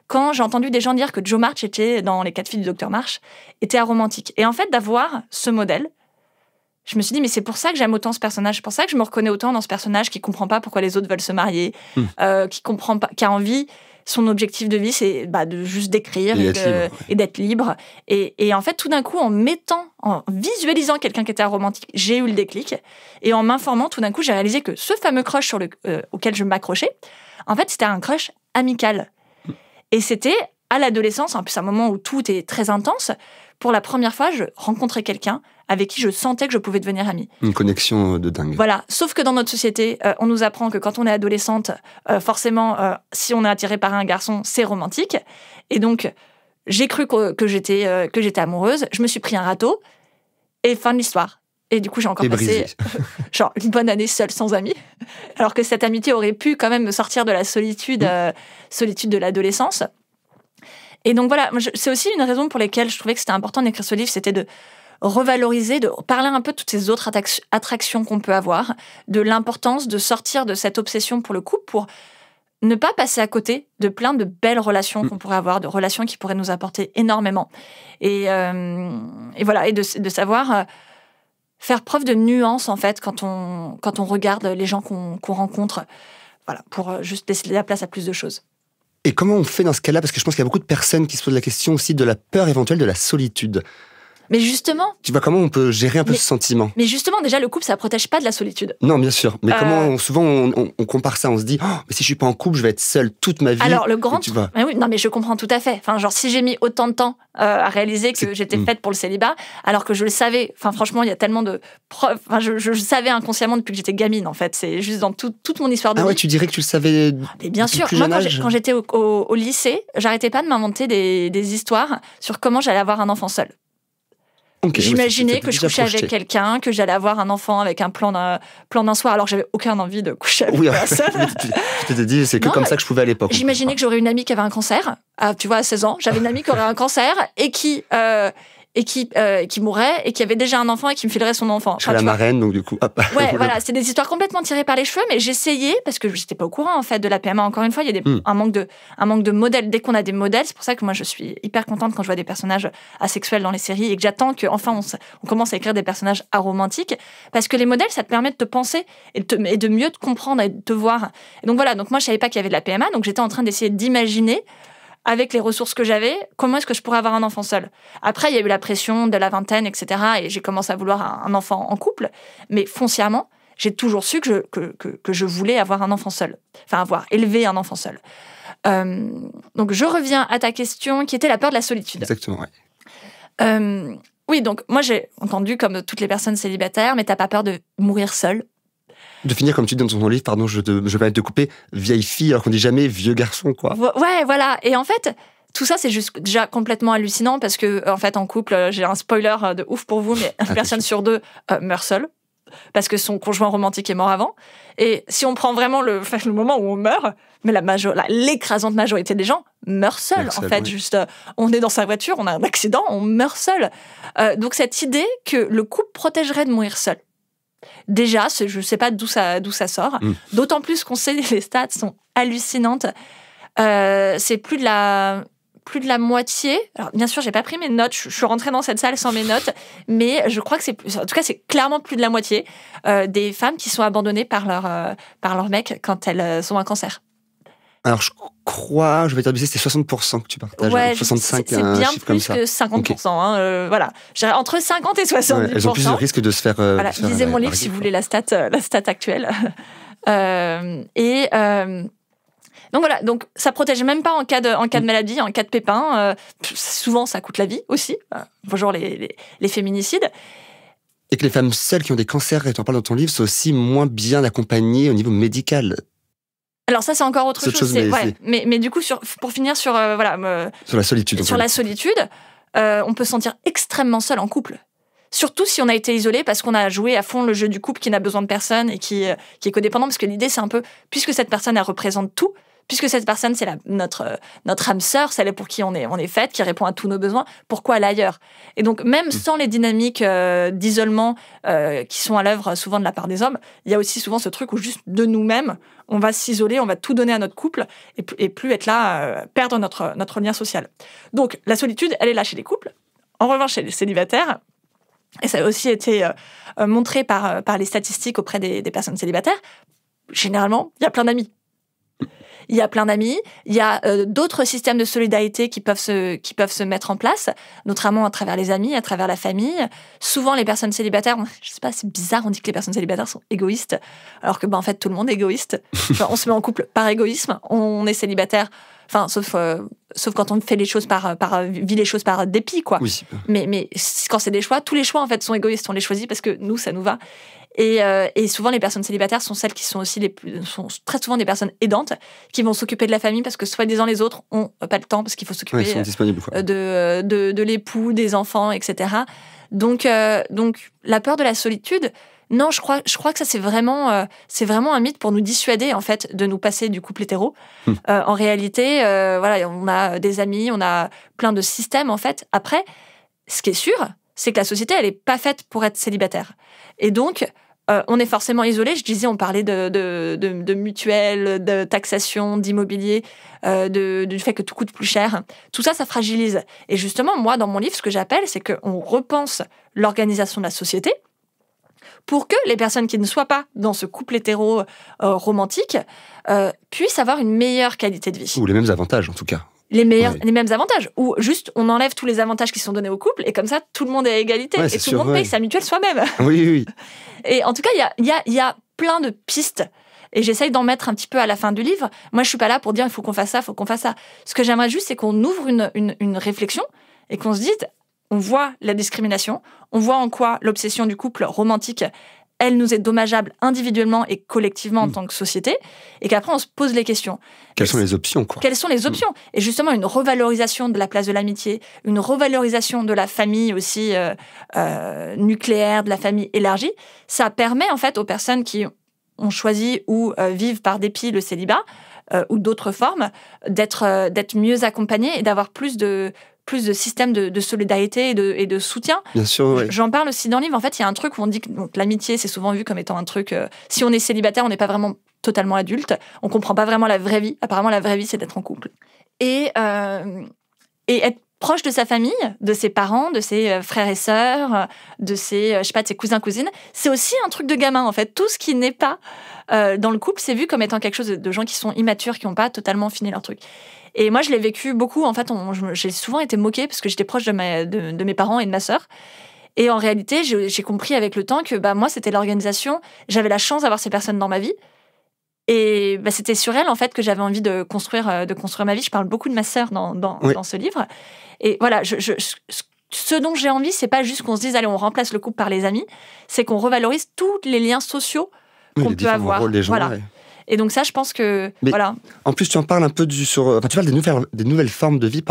quand j'ai entendu des gens dire que Joe March était, dans Les 4 filles du Dr March, était aromantique. Et en fait, d'avoir ce modèle, je me suis dit, mais c'est pour ça que j'aime autant ce personnage. C'est pour ça que je me reconnais autant dans ce personnage qui comprend pas pourquoi les autres veulent se marier, qui comprend pas, qui a envie... Son objectif de vie, c'est de juste d'écrire et d'être libre. Et en fait, tout d'un coup, en visualisant quelqu'un qui était aromantique, j'ai eu le déclic. Et en m'informant, tout d'un coup, j'ai réalisé que ce fameux crush auquel je m'accrochais, en fait, c'était un crush amical. Et c'était à l'adolescence, en plus un moment où tout est très intense, pour la première fois, je rencontrais quelqu'un avec qui je sentais que je pouvais devenir amie. Une connexion de dingue. Voilà, sauf que dans notre société, on nous apprend que quand on est adolescente, forcément, si on est attiré par un garçon, c'est romantique. Et donc, j'ai cru que j'étais amoureuse, je me suis pris un râteau, et fin de l'histoire. Et du coup, j'ai encore passé genre une bonne année seule, sans amis. Alors que cette amitié aurait pu quand même me sortir de la solitude de l'adolescence. Et donc voilà, c'est aussi une raison pour laquelle je trouvais que c'était important d'écrire ce livre, c'était de revaloriser, de parler un peu de toutes ces autres attractions qu'on peut avoir, de l'importance de sortir de cette obsession pour le couple, pour ne pas passer à côté de plein de belles relations qu'on pourrait avoir, de relations qui pourraient nous apporter énormément. Et voilà, et de savoir faire preuve de nuance, en fait, quand on regarde les gens qu'on rencontre, voilà, pour juste laisser la place à plus de choses. Et comment on fait dans ce cas-là? Parce que je pense qu'il y a beaucoup de personnes qui se posent la question aussi de la peur éventuelle de la solitude. Mais justement... Tu vois, comment on peut gérer un peu ce sentiment? Mais justement, déjà, le couple, ça ne protège pas de la solitude. Non, bien sûr. Mais souvent, on compare ça, on se dit, mais si je ne suis pas en couple, je vais être seule toute ma vie. Alors, le grand... Mais oui, non, mais je comprends tout à fait. Enfin, genre, si j'ai mis autant de temps à réaliser que j'étais faite pour le célibat, alors que je le savais, enfin, franchement, il y a tellement de preuves... Enfin, je savais inconsciemment depuis que j'étais gamine, en fait. C'est juste dans toute mon histoire de vie. Ah ouais, tu dirais que tu le savais mais bien sûr. Moi, quand j'étais au lycée, j'arrêtais pas de m'inventer des histoires sur comment j'allais avoir un enfant seul. Okay, j'imaginais que je couchais avec quelqu'un, que j'allais avoir un enfant avec un plan d'un soir, alors que j'avais aucune envie de coucher avec personne. Je t'ai dit, c'est que comme ça que je pouvais à l'époque. J'imaginais que j'aurais une amie qui avait un cancer. Tu vois, à 16 ans, j'avais une amie qui aurait un cancer et qui mourrait et qui avait déjà un enfant et qui me filerait son enfant. Je serais la marraine, donc du coup... Hop. Ouais, voilà, c'est des histoires complètement tirées par les cheveux, mais j'essayais, parce que je n'étais pas au courant, en fait, de la PMA. Encore une fois, il y a un manque de modèles. Dès qu'on a des modèles, c'est pour ça que moi, je suis hyper contente quand je vois des personnages asexuels dans les séries et que j'attends qu'enfin, on commence à écrire des personnages aromantiques, parce que les modèles, ça te permet de te penser et de mieux te comprendre et de te voir. Et donc voilà, donc moi, je savais pas qu'il y avait de la PMA, donc j'étais en train d'essayer d'imaginer avec les ressources que j'avais, comment est-ce que je pourrais avoir un enfant seul? Après, il y a eu la pression de la vingtaine, etc. Et j'ai commencé à vouloir un enfant en couple. Mais foncièrement, j'ai toujours su que je voulais avoir un enfant seul. Enfin, élevé un enfant seul. Donc, je reviens à ta question, qui était la peur de la solitude. Exactement, ouais. Oui, donc, moi, j'ai entendu, comme toutes les personnes célibataires, mais t'as pas peur de mourir seule? De finir, comme tu dis dans ton livre, pardon, je vais te couper, vieille fille, alors qu'on dit jamais vieux garçon, quoi. Ouais, voilà. Et en fait, tout ça, c'est juste déjà complètement hallucinant parce que, en fait, en couple, j'ai un spoiler de ouf pour vous, mais une personne sur deux meurt seule parce que son conjoint romantique est mort avant. Et si on prend vraiment le moment où on meurt, mais l'écrasante majorité des gens meurent seuls. En fait, oui. Juste, on est dans sa voiture, on a un accident, on meurt seul. Donc, cette idée que le couple protégerait de mourir seul. Déjà, je ne sais pas d'où ça sort. D'autant plus qu'on sait que les stats sont hallucinantes. C'est plus de la moitié. Alors, bien sûr, j'ai pas pris mes notes. Je suis rentrée dans cette salle sans mes notes, mais je crois que en tout cas, c'est clairement plus de la moitié des femmes qui sont abandonnées par leur mec quand elles ont un cancer. Alors, je crois, je vais t'abuser, c'était 60% que tu partages. Ouais, 65, c'est bien plus que 50%. Okay. Voilà. Entre 50 et 70%. Ouais, elles ont plus de risque de se faire... Voilà. Lisez mon livre si vous voulez la stat actuelle. Donc voilà, donc ça protège même pas en cas de maladie, en cas de pépin. Souvent, ça coûte la vie aussi. Bonjour les féminicides. Et que les femmes seules qui ont des cancers, et tu en parles dans ton livre, sont aussi moins bien accompagnées au niveau médical. Alors ça, c'est encore autre chose. Mais du coup, pour finir sur sur la solitude. Sur la solitude, on peut se sentir extrêmement seul en couple. Surtout si on a été isolé parce qu'on a joué à fond le jeu du couple qui n'a besoin de personne et qui est codépendant. Parce que l'idée, c'est un peu, puisque cette personne, elle représente tout, puisque cette personne, c'est notre âme sœur, celle pour qui on est faite, qui répond à tous nos besoins, pourquoi aller ailleurs? Et donc, même sans les dynamiques d'isolement qui sont à l'œuvre souvent de la part des hommes, il y a aussi souvent ce truc où juste de nous-mêmes, on va s'isoler, on va tout donner à notre couple et plus être là, perdre notre lien social. Donc, la solitude, elle est là chez les couples. En revanche, chez les célibataires, et ça a aussi été montré par les statistiques auprès des personnes célibataires, généralement, il y a plein d'amis. Il y a plein d'amis, il y a d'autres systèmes de solidarité qui peuvent se mettre en place, notamment à travers les amis, à travers la famille. Souvent, les personnes célibataires, je sais pas, c'est bizarre, on dit que les personnes célibataires sont égoïstes, alors que en fait, tout le monde est égoïste. Enfin, on se met en couple par égoïsme, on est célibataire Enfin, sauf quand on fait les choses vit les choses par dépit, quoi. Oui. Mais quand c'est des choix, tous les choix, en fait, sont égoïstes. On les choisit parce que nous, ça nous va. Et souvent, les personnes célibataires sont celles qui sont aussi sont très souvent des personnes aidantes qui vont s'occuper de la famille parce que soi-disant les autres ont pas le temps parce qu'il faut s'occuper ils sont disponibles, quoi. de l'époux, des enfants, etc. Donc, la peur de la solitude, non, je crois que ça c'est vraiment un mythe pour nous dissuader en fait de nous passer du couple hétéro. En réalité, voilà, on a des amis, on a plein de systèmes en fait. Après, ce qui est sûr, c'est que la société elle est pas faite pour être célibataire. Et donc on est forcément isolé. Je disais, on parlait de mutuelles, de taxation, d'immobilier, du fait que tout coûte plus cher. Tout ça, ça fragilise. Et justement, moi, dans mon livre, ce que j'appelle, c'est qu'on repense l'organisation de la société pour que les personnes qui ne soient pas dans ce couple hétéro romantique puissent avoir une meilleure qualité de vie. Ou les mêmes avantages, en tout cas. Les mêmes avantages, ou juste on enlève tous les avantages qui sont donnés au couple et comme ça tout le monde est à égalité et tout le monde paye sa mutuelle soi-même. Oui. Et en tout cas, il y a plein de pistes et j'essaye d'en mettre un petit peu à la fin du livre. Moi, je suis pas là pour dire il faut qu'on fasse ça, il faut qu'on fasse ça. Ce que j'aimerais juste, c'est qu'on ouvre une réflexion et qu'on se dise, on voit la discrimination, on voit en quoi l'obsession du couple romantique elle nous est dommageable individuellement et collectivement en tant que société, et qu'après on se pose les questions. Quelles sont les options, quoi ? Quelles sont les options ? Et justement, une revalorisation de la place de l'amitié, une revalorisation de la famille aussi nucléaire, de la famille élargie, ça permet en fait aux personnes qui ont choisi ou vivent par dépit le célibat ou d'autres formes d'être mieux accompagnées et d'avoir plus de systèmes de solidarité et de soutien. Bien sûr, oui. J'en parle aussi dans le livre. En fait, il y a un truc où on dit que l'amitié, c'est souvent vu comme étant un truc... si on est célibataire, on n'est pas vraiment totalement adulte. On ne comprend pas vraiment la vraie vie. Apparemment, la vraie vie, c'est d'être en couple. Et être proche de sa famille, de ses parents, de ses frères et sœurs, de ses cousins, cousines, c'est aussi un truc de gamin, en fait. Tout ce qui n'est pas dans le couple, c'est vu comme étant quelque chose de gens qui sont immatures, qui n'ont pas totalement fini leur truc. Et moi, je l'ai vécu beaucoup. En fait, j'ai souvent été moquée parce que j'étais proche de mes parents et de ma sœur. Et en réalité, j'ai compris avec le temps que moi, c'était l'organisation. J'avais la chance d'avoir ces personnes dans ma vie. Et c'était sur elles, en fait, que j'avais envie de construire ma vie. Je parle beaucoup de ma sœur dans ce livre. Et voilà, ce dont j'ai envie, c'est pas juste qu'on se dise, allez, on remplace le couple par les amis. C'est qu'on revalorise tous les liens sociaux qu'on peut avoir. Rôles des gens, voilà. Ouais. Et donc ça, je pense que... Mais voilà. En plus, tu en parles un peu tu parles des nouvelles formes de vie,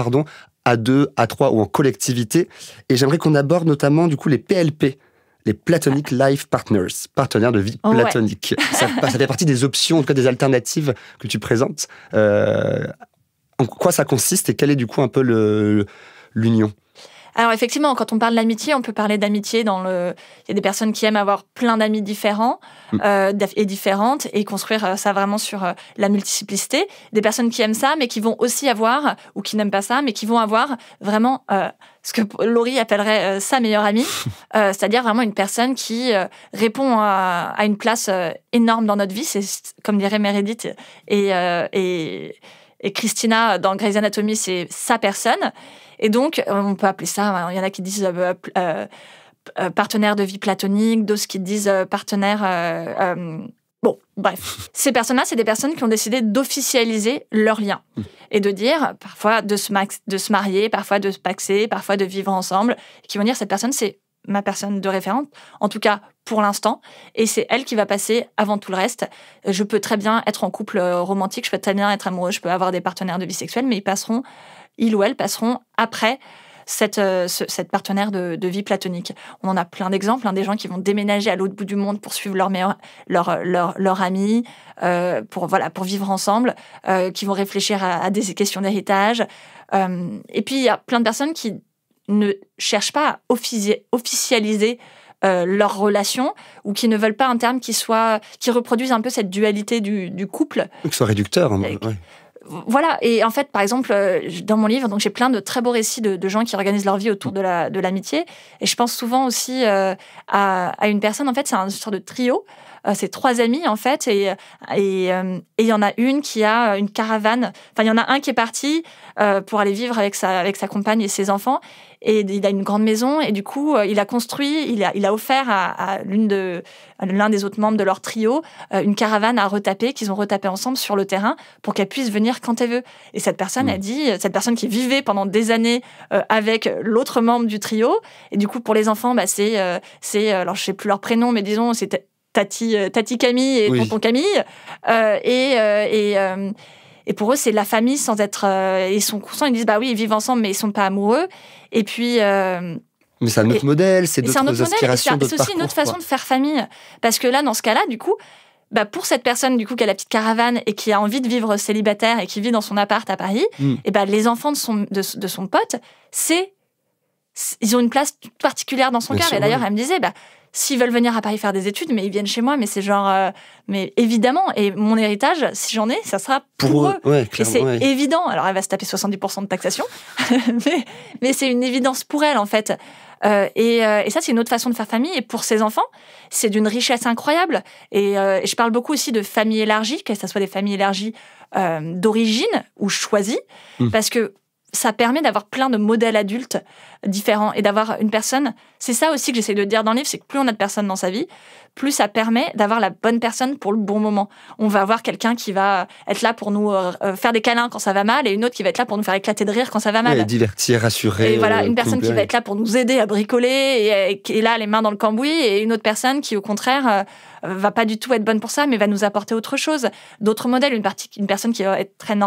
à deux, à trois ou en collectivité. Et j'aimerais qu'on aborde notamment, du coup, les PLP, les Platonic Life Partners, partenaires de vie platonique. Ouais. Ça fait partie des options, en tout cas des alternatives que tu présentes. En quoi ça consiste et quelle est du coup un peu l'union ? Alors effectivement, quand on parle d'amitié, on peut parler d'amitié il y a des personnes qui aiment avoir plein d'amis différents et différentes et construire ça vraiment sur la multiplicité. Des personnes qui aiment ça, mais qui vont aussi avoir, ou qui n'aiment pas ça, mais qui vont avoir vraiment ce que Laurie appellerait sa meilleure amie, c'est-à-dire vraiment une personne qui répond à une place énorme dans notre vie. C'est comme dirait Meredith et Christina dans Grey's Anatomy, c'est sa personne. Et donc, on peut appeler ça, il y en a qui disent partenaire de vie platonique, d'autres qui disent partenaire... Bon, bref. Ces personnes-là, c'est des personnes qui ont décidé d'officialiser leur lien et de dire, parfois, de se marier, parfois de se paxer, parfois de vivre ensemble, qui vont dire, cette personne, c'est ma personne de référence, en tout cas pour l'instant, et c'est elle qui va passer avant tout le reste. Je peux très bien être en couple romantique, je peux très bien être amoureux, je peux avoir des partenaires de vie sexuelle, mais ils ou elles passeront après cette partenaire de vie platonique. On en a plein d'exemples, des gens qui vont déménager à l'autre bout du monde pour suivre leur ami, pour vivre ensemble, qui vont réfléchir à des questions d'héritage. Et puis, il y a plein de personnes qui ne cherchent pas à officialiser leur relation ou qui ne veulent pas un terme qui reproduise un peu cette dualité du couple. Que ce soit réducteur. Ouais. Voilà, et en fait, par exemple, dans mon livre, donc j'ai plein de très beaux récits de gens qui organisent leur vie autour de l'amitié, et je pense souvent aussi à une personne, en fait, c'est un sorte de trio, c'est 3 amis, en fait, et il y en a une qui a une caravane. Enfin, il y en a un qui est parti pour aller vivre avec sa compagne et ses enfants, et il a une grande maison, et du coup, il a construit, il a offert à l'un des autres membres de leur trio une caravane à retaper, qu'ils ont retapé ensemble sur le terrain, pour qu'elle puisse venir quand elle veut. Et cette personne a dit, cette personne qui vivait pendant des années avec l'autre membre du trio, et du coup, pour les enfants, c'est alors je sais plus leur prénom, mais disons, c'est Tati Camille et Tonton Camille, et pour eux, c'est la famille sans être... ils sont conscients, ils disent, bah oui, ils vivent ensemble, mais ils sont pas amoureux. Et puis... mais c'est un autre modèle, c'est d'autres aspirations, d'autres parcours. C'est aussi une autre façon de faire famille. Parce que là, dans ce cas-là, du coup, pour cette personne du coup qui a la petite caravane et qui a envie de vivre célibataire et qui vit dans son appart à Paris, et les enfants de son pote, ils ont une place toute particulière dans son cœur. Et d'ailleurs, elle me disait... s'ils veulent venir à Paris faire des études, mais ils viennent chez moi, mais c'est genre... mais évidemment, et mon héritage, si j'en ai, ça sera pour eux. Ouais, et c'est évident. Alors, elle va se taper 70% de taxation, mais c'est une évidence pour elle, en fait. Et ça, c'est une autre façon de faire famille. Et pour ses enfants, c'est d'une richesse incroyable. Et je parle beaucoup aussi de famille élargie, que ce soit des familles élargies d'origine ou choisies, parce que ça permet d'avoir plein de modèles adultes différents et d'avoir une personne... C'est ça aussi que j'essaie de dire dans le livre, c'est que plus on a de personnes dans sa vie, plus ça permet d'avoir la bonne personne pour le bon moment. On va avoir quelqu'un qui va être là pour nous faire des câlins quand ça va mal, et une autre qui va être là pour nous faire éclater de rire quand ça va mal. Et divertir, rassurer. Et voilà, une personne qui va être là pour nous aider à bricoler et là, les mains dans le cambouis, et une autre personne qui, au contraire... va pas du tout être bonne pour ça, mais va nous apporter autre chose. D'autres modèles, une personne qui va être très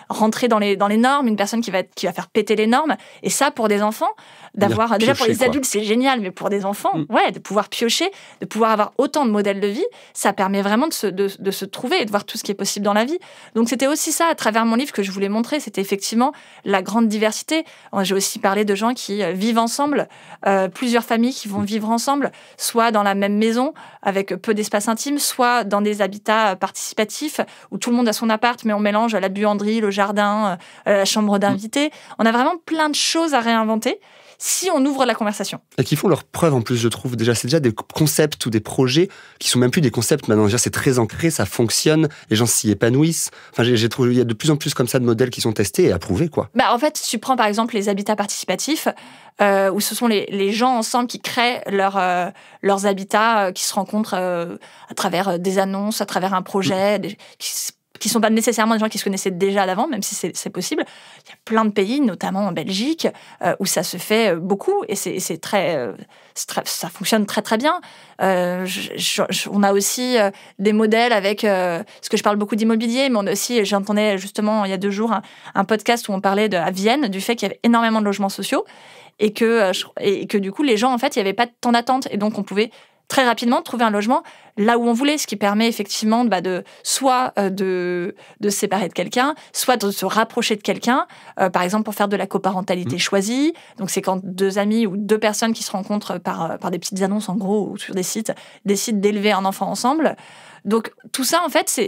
rentrée dans les normes, une personne qui va faire péter les normes. Et ça, pour des enfants, d'avoir... Déjà, pour les adultes, c'est génial, mais pour des enfants, de pouvoir piocher, de pouvoir avoir autant de modèles de vie, ça permet vraiment de se trouver et de voir tout ce qui est possible dans la vie. Donc, c'était aussi ça, à travers mon livre, que je voulais montrer. C'était effectivement la grande diversité. J'ai aussi parlé de gens qui vivent ensemble, plusieurs familles qui vont vivre ensemble, soit dans la même maison, avec peu d'espace intime, soit dans des habitats participatifs où tout le monde a son appart, mais on mélange la buanderie, le jardin, la chambre d'invité. On a vraiment plein de choses à réinventer si on ouvre la conversation. Et qui font leur preuve en plus, je trouve. C'est déjà des concepts ou des projets qui sont même plus des concepts maintenant. C'est très ancré, ça fonctionne, les gens s'y épanouissent. Enfin, j'ai trouvé, il y a de plus en plus comme ça de modèles qui sont testés et approuvés, quoi. En fait, tu prends par exemple les habitats participatifs, où ce sont les gens ensemble qui créent leurs habitats, qui se rencontrent à travers des annonces, à travers un projet, qui sont pas nécessairement des gens qui se connaissaient déjà d'avant, même si c'est possible. Il y a plein de pays, notamment en Belgique, où ça se fait beaucoup, et ça fonctionne très très bien. On a aussi des modèles avec, parce que je parle beaucoup d'immobilier, mais on a aussi, j'entendais justement il y a 2 jours un podcast où on parlait à Vienne du fait qu'il y avait énormément de logements sociaux, et que du coup les gens, en fait, il n'y avait pas de temps d'attente, et donc on pouvait très rapidement trouver un logement là où on voulait, ce qui permet effectivement soit de se séparer de quelqu'un, soit de se rapprocher de quelqu'un, par exemple pour faire de la coparentalité choisie. Donc c'est quand 2 amis ou 2 personnes qui se rencontrent par des petites annonces en gros ou sur des sites décident d'élever un enfant ensemble. Donc tout ça, en fait,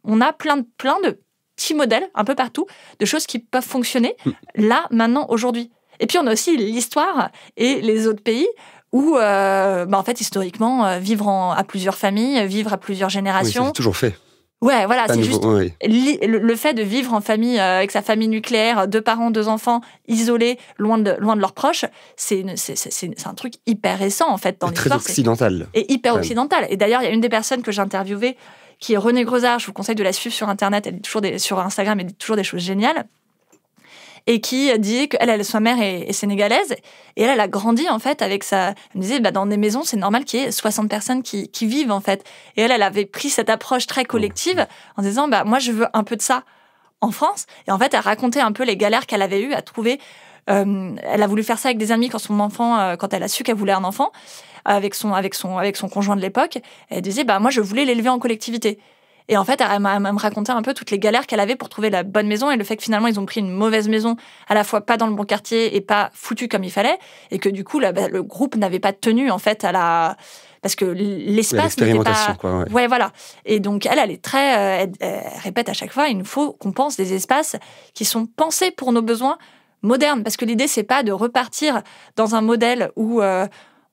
on a plein de petits modèles un peu partout de choses qui peuvent fonctionner là, maintenant, aujourd'hui. Et puis on a aussi l'histoire et les autres pays où, en fait, historiquement, vivre à plusieurs familles, vivre à plusieurs générations... Oui, c'est toujours fait. Ouais, voilà, c'est juste oui. le fait de vivre en famille, avec sa famille nucléaire, 2 parents, 2 enfants, isolés, loin de leurs proches, c'est un truc hyper récent, en fait, dans l'histoire. Très occidental. Et hyper occidental. Et d'ailleurs, il y a une des personnes que j'ai interviewées, qui est Renée Grosard, je vous conseille de la suivre sur Internet, sur Instagram, elle dit toujours des choses géniales, et qui dit qu'elle, sa mère est sénégalaise, et elle a grandi, en fait, avec elle me disait, dans des maisons, c'est normal qu'il y ait 60 personnes qui vivent, en fait. Et elle avait pris cette approche très collective, en disant, moi, je veux un peu de ça en France. Et en fait, elle racontait un peu les galères qu'elle avait eues à trouver. Elle a voulu faire ça avec des amis quand elle a su qu'elle voulait un enfant, avec son conjoint de l'époque. Elle disait, moi, je voulais l'élever en collectivité. Et en fait, elle m'a même raconté un peu toutes les galères qu'elle avait pour trouver la bonne maison, et le fait que finalement, ils ont pris une mauvaise maison, à la fois pas dans le bon quartier et pas foutue comme il fallait, et que du coup, le groupe n'avait pas tenu, en fait, parce que l'espace n'était pas... Quoi, ouais, voilà. Et donc, elle est très... elle répète à chaque fois, il nous faut qu'on pense des espaces qui sont pensés pour nos besoins modernes, parce que l'idée, c'est pas de repartir dans un modèle où...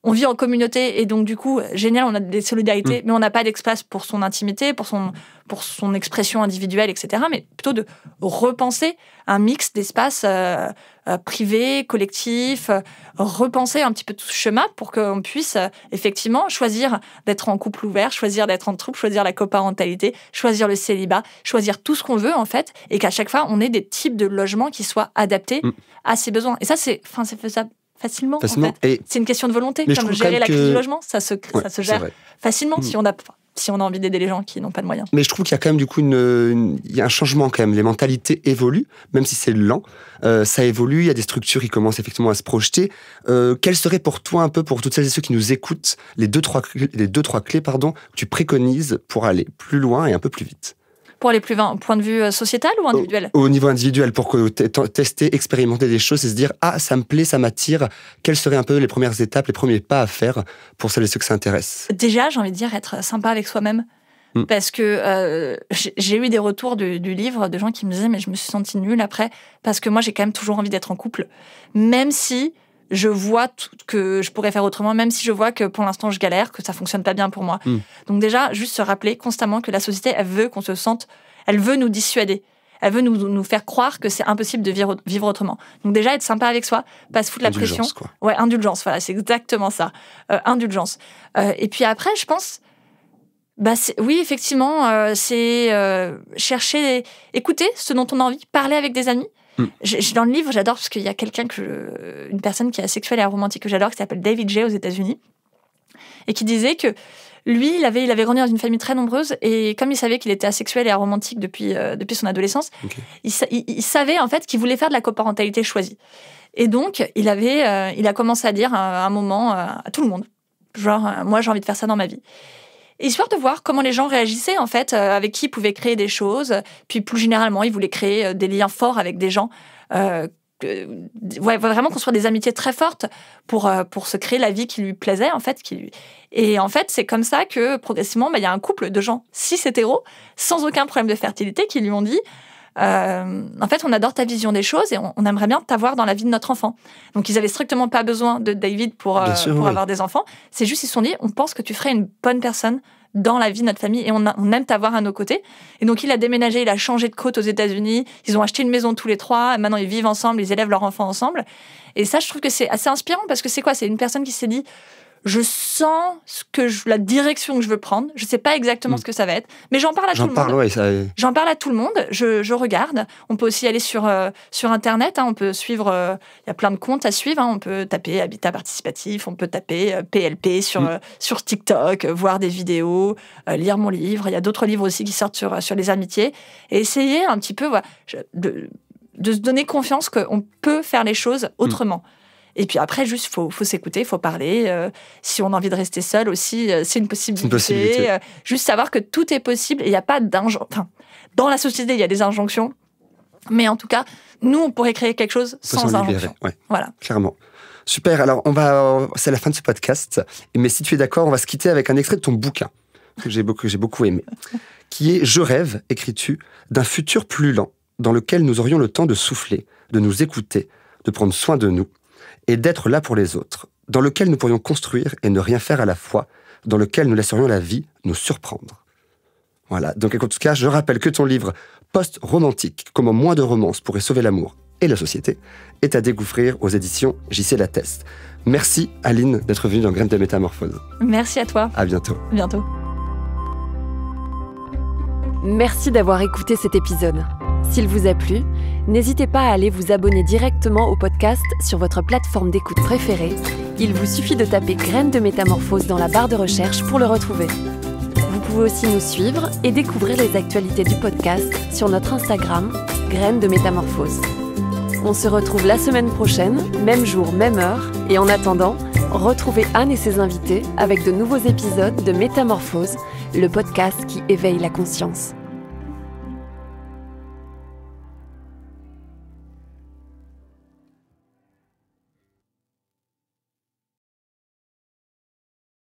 on vit en communauté et donc du coup, génial, on a des solidarités, mais on n'a pas d'espace pour son intimité, pour son expression individuelle, etc. Mais plutôt de repenser un mix d'espaces privés, collectifs, repenser un petit peu tout ce chemin pour qu'on puisse effectivement choisir d'être en couple ouvert, choisir d'être en couple, choisir la coparentalité, choisir le célibat, choisir tout ce qu'on veut en fait, et qu'à chaque fois, on ait des types de logements qui soient adaptés à ses besoins. Et ça, c'est faisable facilement. En fait. C'est une question de volonté. Comme gérer la crise du logement, ça se gère facilement si on a envie d'aider les gens qui n'ont pas de moyens. Mais je trouve qu'il y a quand même du coup il y a un changement quand même. Les mentalités évoluent, même si c'est lent. Ça évolue, il y a des structures qui commencent effectivement à se projeter. Quelles seraient pour toi, un peu pour toutes celles et ceux qui nous écoutent, les deux, trois clés que tu préconises pour aller plus loin et un peu plus vite? Pour aller plus loin, au point de vue sociétal ou individuel ? Au niveau individuel, pour tester, expérimenter des choses et se dire « Ah, ça me plaît, ça m'attire ». Quelles seraient un peu les premières étapes, les premiers pas à faire pour celles et ceux que ça intéresse ? Déjà, j'ai envie de dire être sympa avec soi-même. Parce que j'ai eu des retours du livre de gens qui me disaient « Mais je me suis sentie nulle après ». Parce que moi, j'ai quand même toujours envie d'être en couple. Même si je vois que je pourrais faire autrement, même si je vois que pour l'instant je galère, que ça fonctionne pas bien pour moi. Donc déjà, juste se rappeler constamment que la société, elle veut qu'on se sente, elle veut nous dissuader, elle veut nous faire croire que c'est impossible de vivre autrement. Donc déjà, être sympa avec soi, pas se foutre la pression. Quoi. Ouais, indulgence, voilà, c'est exactement ça. Indulgence. Et puis après, je pense, oui, effectivement, c'est chercher, écouter ce dont on a envie, parler avec des amis. Dans le livre, j'adore parce qu'il y a une personne qui est asexuelle et aromantique que j'adore, qui s'appelle David J. aux États-Unis, et qui disait que lui, il avait grandi dans une famille très nombreuse, et comme il savait qu'il était asexuel et aromantique depuis son adolescence, il savait en fait qu'il voulait faire de la coparentalité choisie. Et donc, il a commencé à dire à un moment à tout le monde, genre, moi j'ai envie de faire ça dans ma vie. Histoire de voir comment les gens réagissaient, en fait, avec qui ils pouvaient créer des choses. Puis plus généralement, ils voulaient créer des liens forts avec des gens. Vraiment construire des amitiés très fortes pour se créer la vie qui lui plaisait, en fait. Et en fait, c'est comme ça que, progressivement, il y a un couple de gens cis-hétéros, sans aucun problème de fertilité, qui lui ont dit en fait, on adore ta vision des choses et on aimerait bien t'avoir dans la vie de notre enfant. Donc, ils avaient strictement pas besoin de David pour avoir des enfants. C'est juste, ils se sont dit, on pense que tu ferais une bonne personne dans la vie de notre famille et on aime t'avoir à nos côtés. Et donc, il a déménagé, il a changé de côte aux États-Unis. Ils ont acheté une maison tous les trois. Maintenant, ils vivent ensemble, ils élèvent leur enfant ensemble. Et ça, je trouve que c'est assez inspirant parce que c'est quoi ? C'est une personne qui s'est dit, je sens la direction que je veux prendre. Je sais pas exactement ce que ça va être, mais j'en parle à tout le monde. J'en parle à tout le monde. Je regarde. On peut aussi aller sur Internet. On peut suivre. Il y a plein de comptes à suivre. On peut taper Habitat Participatif. On peut taper PLP sur TikTok, voir des vidéos, lire mon livre. Il y a d'autres livres aussi qui sortent sur les amitiés et essayer un petit peu de se donner confiance qu'on peut faire les choses autrement. Et puis après, juste, faut s'écouter, faut parler. Si on a envie de rester seul aussi, c'est une possibilité. Juste savoir que tout est possible et il n'y a pas d'injonction. Enfin, dans la société, il y a des injonctions. Mais en tout cas, nous, on pourrait créer quelque chose sans injonction. Ouais, voilà. Clairement. Super. Alors, c'est la fin de ce podcast. Mais si tu es d'accord, on va se quitter avec un extrait de ton bouquin que j'ai beaucoup aimé, qui est « Je rêve », écris-tu, d'un futur plus lent dans lequel nous aurions le temps de souffler, de nous écouter, de prendre soin de nous et d'être là pour les autres, dans lequel nous pourrions construire et ne rien faire à la fois, dans lequel nous laisserions la vie nous surprendre. Voilà, donc en tout cas, je rappelle que ton livre post-romantique, comment moins de romances pourraient sauver l'amour et la société, est à découvrir aux éditions JC Lattès. Merci Aline d'être venue dans Graines de Métamorphose. Merci à toi. À bientôt. À bientôt. Merci d'avoir écouté cet épisode. S'il vous a plu, n'hésitez pas à aller vous abonner directement au podcast sur votre plateforme d'écoute préférée. Il vous suffit de taper Graines de Métamorphose dans la barre de recherche pour le retrouver. Vous pouvez aussi nous suivre et découvrir les actualités du podcast sur notre Instagram, Graines de Métamorphose. On se retrouve la semaine prochaine, même jour, même heure. Et en attendant, retrouvez Anne et ses invités avec de nouveaux épisodes de Métamorphose, le podcast qui éveille la conscience.